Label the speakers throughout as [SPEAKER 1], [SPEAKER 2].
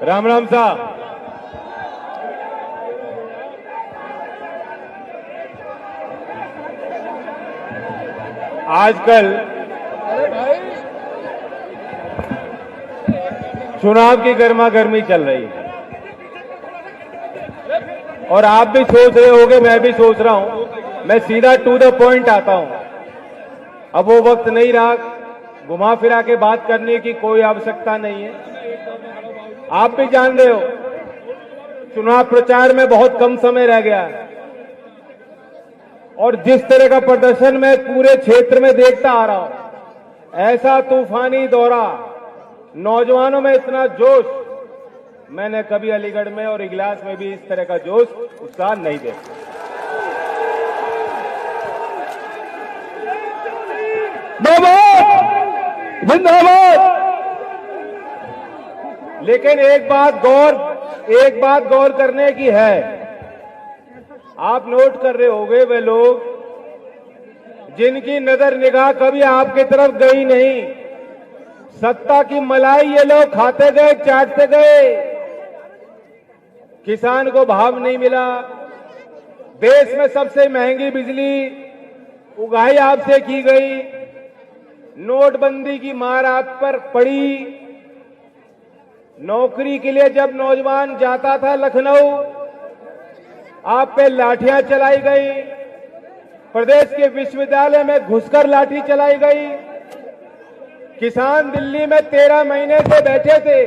[SPEAKER 1] राम राम साहब। आजकल चुनाव की गर्मा गर्मी चल रही है और आप भी सोच रहे होंगे, मैं भी सोच रहा हूं। मैं सीधा टू द पॉइंट आता हूं। अब वो वक्त नहीं रहा घुमा फिरा के बात करने की, कोई आवश्यकता नहीं है। आप भी जान रहे हो चुनाव प्रचार में बहुत कम समय रह गया है और जिस तरह का प्रदर्शन मैं पूरे क्षेत्र में देखता आ रहा हूं, ऐसा तूफानी दौरा, नौजवानों में इतना जोश मैंने कभी अलीगढ़ में और इगलास में भी इस तरह का जोश उत्साह नहीं देखा। जिंदाबाद। लेकिन एक बात गौर करने की है। आप नोट कर रहे होंगे वे लोग जिनकी नजर निगाह कभी आपकी तरफ गई नहीं, सत्ता की मलाई ये लोग खाते गए, चाटते गए। किसान को भाव नहीं मिला, देश में सबसे महंगी बिजली उगाही आपसे की गई, नोटबंदी की मार आप पर पड़ी। नौकरी के लिए जब नौजवान जाता था लखनऊ, आप पे लाठियां चलाई गई, प्रदेश के विश्वविद्यालय में घुसकर लाठी चलाई गई। किसान दिल्ली में 13 महीने से बैठे थे,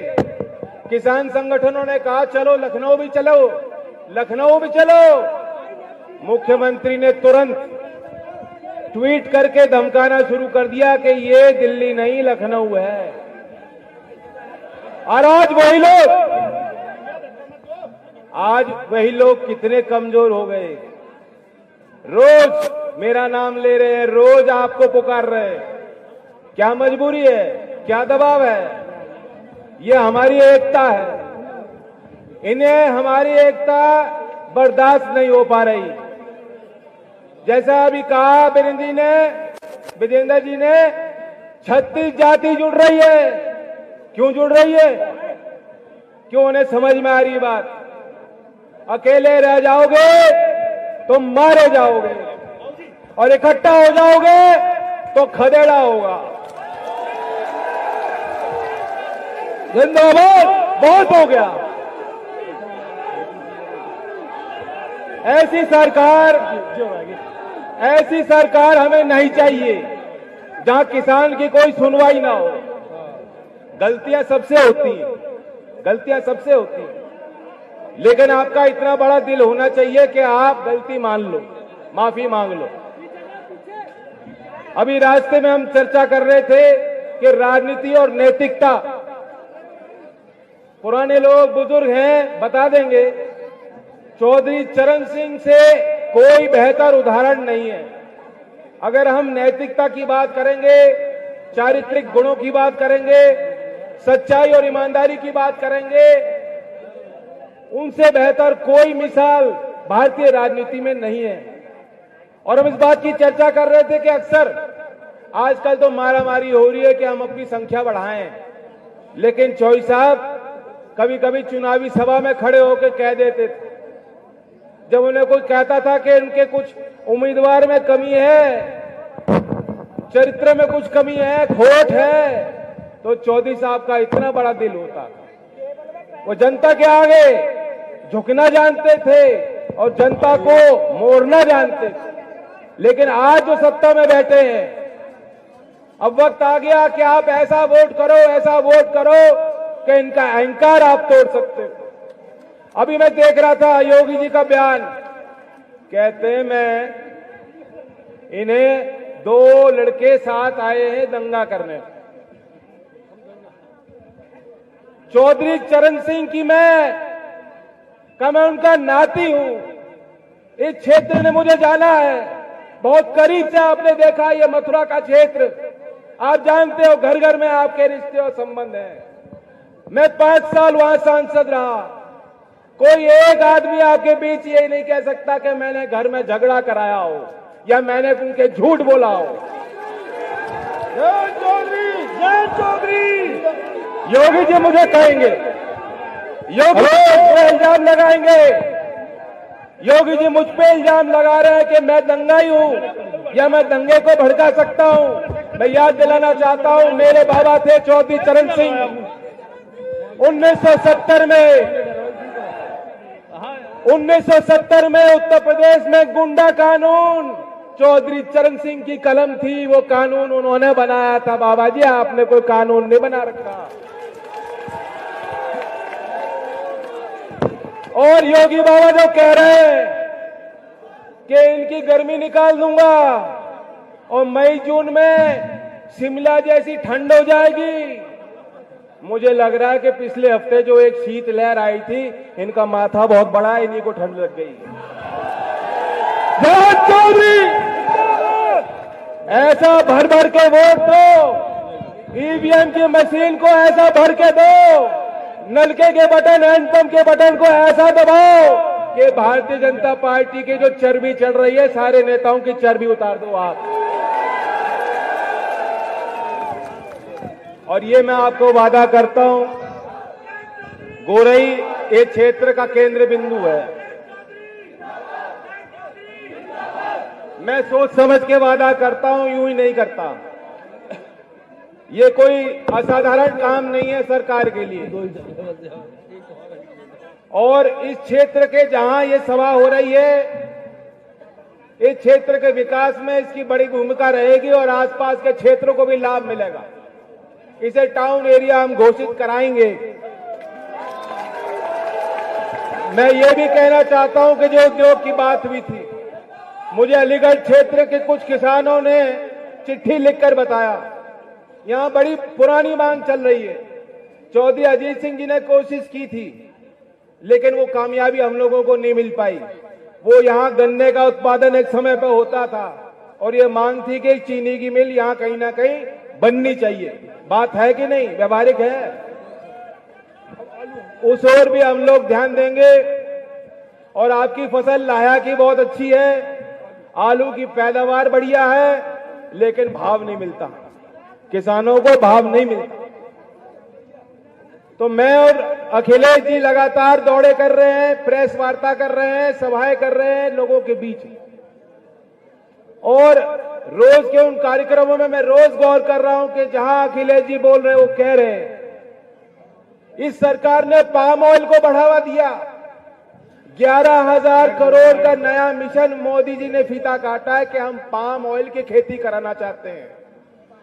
[SPEAKER 1] किसान संगठनों ने कहा चलो लखनऊ भी चलो, लखनऊ भी चलो। मुख्यमंत्री ने तुरंत ट्वीट करके धमकाना शुरू कर दिया कि ये दिल्ली नहीं लखनऊ है। और आज वही लोग कितने कमजोर हो गए। रोज मेरा नाम ले रहे हैं, रोज आपको पुकार रहे हैं। क्या मजबूरी है, क्या दबाव है? ये हमारी एकता है, इन्हें हमारी एकता बर्दाश्त नहीं हो पा रही। जैसा अभी कहा विजेंद्र जी ने 36 जाति जुड़ रही है। क्यों जुड़ रही है? क्यों उन्हें समझ में आ रही बात? अकेले रह जाओगे तो मारे जाओगे और इकट्ठा हो जाओगे तो खदेड़ा होगा। जिंदाबाद। बहुत हो गया। ऐसी सरकार हमें नहीं चाहिए जहां किसान की कोई सुनवाई ना हो। गलतियां सबसे होती हैं, लेकिन आपका इतना बड़ा दिल होना चाहिए कि आप गलती मान लो, माफी मांग लो। अभी रास्ते में हम चर्चा कर रहे थे कि राजनीति और नैतिकता, पुराने लोग बुजुर्ग हैं बता देंगे, चौधरी चरण सिंह से कोई बेहतर उदाहरण नहीं है। अगर हम नैतिकता की बात करेंगे, चारित्रिक गुणों की बात करेंगे, सच्चाई और ईमानदारी की बात करेंगे, उनसे बेहतर कोई मिसाल भारतीय राजनीति में नहीं है। और हम इस बात की चर्चा कर रहे थे कि अक्सर आजकल तो मारामारी हो रही है कि हम अपनी संख्या बढ़ाएं, लेकिन चौधरी साहब कभी कभी चुनावी सभा में खड़े होकर कह देते थे, जब उन्हें कोई कहता था कि उनके कुछ उम्मीदवार में कमी है, चरित्र में कुछ कमी है, खोट है, तो चौधरी साहब का इतना बड़ा दिल होता। वो जनता के आगे झुकना जानते थे और जनता को मोड़ना जानते थे। लेकिन आज जो सत्ता में बैठे हैं, अब वक्त आ गया कि आप ऐसा वोट करो कि इनका अहंकार आप तोड़ सकते हो। अभी मैं देख रहा था योगी जी का बयान, कहते हैं मैं इन्हें 2 लड़के साथ आए हैं दंगा करने। चौधरी चरण सिंह की मैं उनका नाती हूं। इस क्षेत्र ने मुझे जाना है, बहुत करीब से आपने देखा ये मथुरा का क्षेत्र, आप जानते हो घर घर में आपके रिश्ते और संबंध हैं। मैं 5 साल वहां सांसद रहा, कोई एक आदमी आपके बीच ये नहीं कह सकता कि मैंने घर में झगड़ा कराया हो या मैंने उनके झूठ बोला हो। जय चौधरी, जय चौधरी। योगी जी मुझे कहेंगे योगी मुझ पे इल्जाम लगाएंगे, योगी जी मुझ पे इल्जाम लगा रहे हैं कि मैं दंगाई हूं या मैं दंगे को भड़का सकता हूं। मैं याद दिलाना चाहता हूं, मेरे बाबा थे चौधरी चरण सिंह। 1970 में उत्तर प्रदेश में गुंडा कानून चौधरी चरण सिंह की कलम थी, वो कानून उन्होंने बनाया था। बाबा जी आपने कोई कानून नहीं बना रखा। और योगी बाबा जो कह रहे हैं कि इनकी गर्मी निकाल दूंगा और मई जून में शिमला जैसी ठंड हो जाएगी, मुझे लग रहा है कि पिछले हफ्ते जो एक शीत लहर आई थी, इनका माथा बहुत बड़ा है, इन्हीं को ठंड लग गई। चौधरी ऐसा भर भर के वोट दो, ईवीएम की मशीन को ऐसा भर के दो, नलके के बटन, हैंडपंप के बटन को ऐसा दबाओ कि भारतीय जनता पार्टी की जो चर्बी चढ़ रही है, सारे नेताओं की चर्बी उतार दो आप। और ये मैं आपको वादा करता हूं, गोरई ये क्षेत्र का केंद्र बिंदु है। मैं सोच समझ के वादा करता हूं, यूं ही नहीं करता। ये कोई असाधारण काम नहीं है सरकार के लिए। और इस क्षेत्र के जहां ये सभा हो रही है, इस क्षेत्र के विकास में इसकी बड़ी भूमिका रहेगी और आसपास के क्षेत्रों को भी लाभ मिलेगा। इसे टाउन एरिया हम घोषित कराएंगे। मैं ये भी कहना चाहता हूं कि जो उद्योग की बात हुई थी, मुझे अलीगढ़ क्षेत्र के कुछ किसानों ने चिट्ठी लिखकर बताया, यहां बड़ी पुरानी मांग चल रही है। चौधरी अजीत सिंह जी ने कोशिश की थी, लेकिन वो कामयाबी हम लोगों को नहीं मिल पाई। वो यहां गन्ने का उत्पादन एक समय पर होता था और ये मांग थी कि चीनी की मिल यहां कहीं ना कहीं बननी चाहिए। बात है कि नहीं, व्यवहारिक है। उस ओर भी हम लोग ध्यान देंगे। और आपकी फसल लाया की बहुत अच्छी है, आलू की पैदावार बढ़िया है, लेकिन भाव नहीं मिलता, किसानों को भाव नहीं मिलता। तो मैं और अखिलेश जी लगातार दौड़े कर रहे हैं, प्रेस वार्ता कर रहे हैं, सभाएं कर रहे हैं लोगों के बीच। और रोज के उन कार्यक्रमों में मैं रोज गौर कर रहा हूं कि जहां अखिलेश जी बोल रहे हैं, वो कह रहे हैं इस सरकार ने पाम ऑयल को बढ़ावा दिया। 11,000 करोड़ का नया मिशन मोदी जी ने फीता काटा है कि हम पाम ऑयल की खेती कराना चाहते हैं।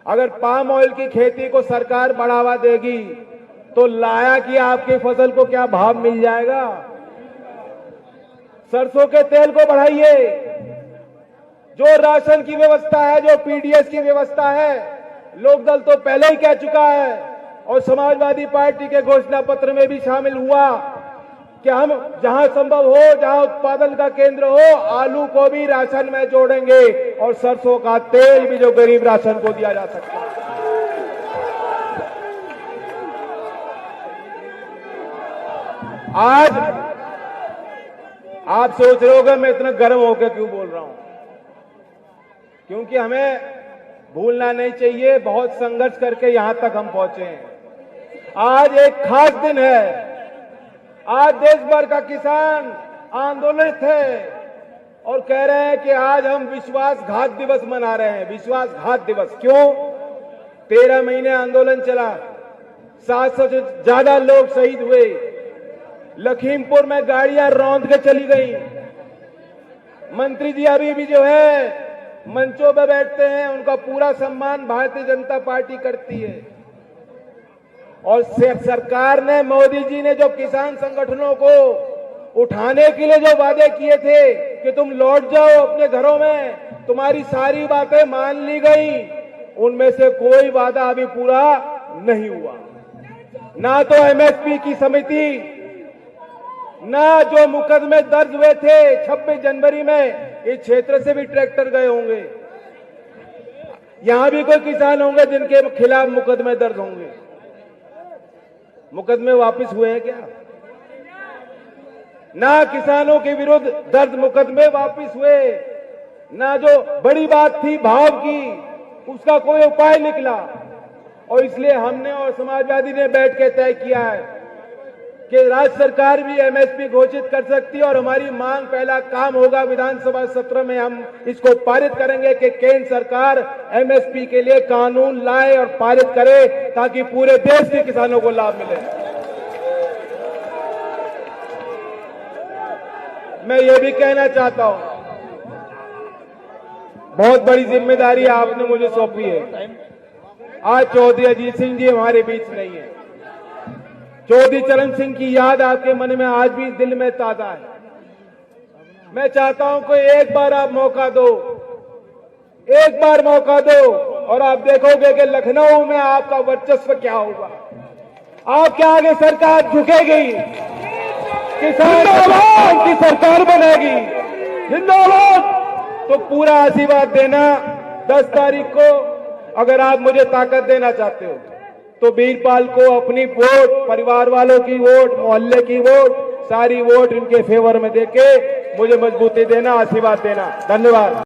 [SPEAKER 1] अगर पाम ऑयल की खेती को सरकार बढ़ावा देगी तो लाया कि आपकी फसल को क्या भाव मिल जाएगा। सरसों के तेल को बढ़ाइए, जो राशन की व्यवस्था है, जो पीडीएस की व्यवस्था है, लोकदल तो पहले ही कह चुका है और समाजवादी पार्टी के घोषणा पत्र में भी शामिल हुआ कि हम जहां संभव हो, जहां उत्पादन का केंद्र हो, आलू को भी राशन में जोड़ेंगे और सरसों का तेल भी जो गरीब राशन को दिया जा सकता है। आज आप सोच रहे होगे मैं इतना गर्म होकर क्यों बोल रहा हूं, क्योंकि हमें भूलना नहीं चाहिए बहुत संघर्ष करके यहां तक हम पहुंचे हैं। आज एक खास दिन है। आज देश भर का किसान आंदोलित है और कह रहे हैं कि आज हम विश्वासघात दिवस मना रहे हैं। विश्वासघात दिवस क्यों? 13 महीने आंदोलन चला, 700 से ज्यादा लोग शहीद हुए, लखीमपुर में गाड़ियां रौंद के चली गई। मंत्री जी अभी भी जो है मंचों पर बैठते हैं, उनका पूरा सम्मान भारतीय जनता पार्टी करती है। और सरकार ने, मोदी जी ने जो किसान संगठनों को उठाने के लिए जो वादे किए थे कि तुम लौट जाओ अपने घरों में, तुम्हारी सारी बातें मान ली गई, उनमें से कोई वादा अभी पूरा नहीं हुआ। ना तो एमएसपी की समिति, ना जो मुकदमे दर्ज हुए थे 26 जनवरी में, इस क्षेत्र से भी ट्रैक्टर गए होंगे। यहां भी कोई किसान होंगे जिनके खिलाफ मुकदमे दर्ज होंगे। मुकदमे वापस हुए हैं क्या? ना किसानों के विरुद्ध दर्ज मुकदमे वापस हुए, ना जो बड़ी बात थी भाव की, उसका कोई उपाय निकला। और इसलिए हमने और समाजवादी ने बैठ के तय किया है कि राज्य सरकार भी एमएसपी घोषित कर सकती है और हमारी मांग पहला काम होगा विधानसभा सत्र में हम इसको पारित करेंगे कि केंद्र सरकार एमएसपी के लिए कानून लाए और पारित करे ताकि पूरे देश के किसानों को लाभ मिले। मैं ये भी कहना चाहता हूं, बहुत बड़ी जिम्मेदारी आपने मुझे सौंपी है। आज चौधरी अजीत सिंह जी हमारे बीच नहीं है। चौधरी चरण सिंह की याद आपके मन में आज भी दिल में ताजा है। मैं चाहता हूं कि एक बार आप मौका दो, एक बार मौका दो और आप देखोगे कि लखनऊ में आपका वर्चस्व क्या होगा। आपके आगे सरकार झुकेगी, किसान की सरकार बनेगी। जिंदाबाद। तो पूरा आशीर्वाद देना 10 तारीख को। अगर आप मुझे ताकत देना चाहते हो तो वीरपाल को अपनी वोट, परिवार वालों की वोट, मोहल्ले की वोट, सारी वोट इनके फेवर में देके मुझे मजबूती देना, आशीर्वाद देना। धन्यवाद।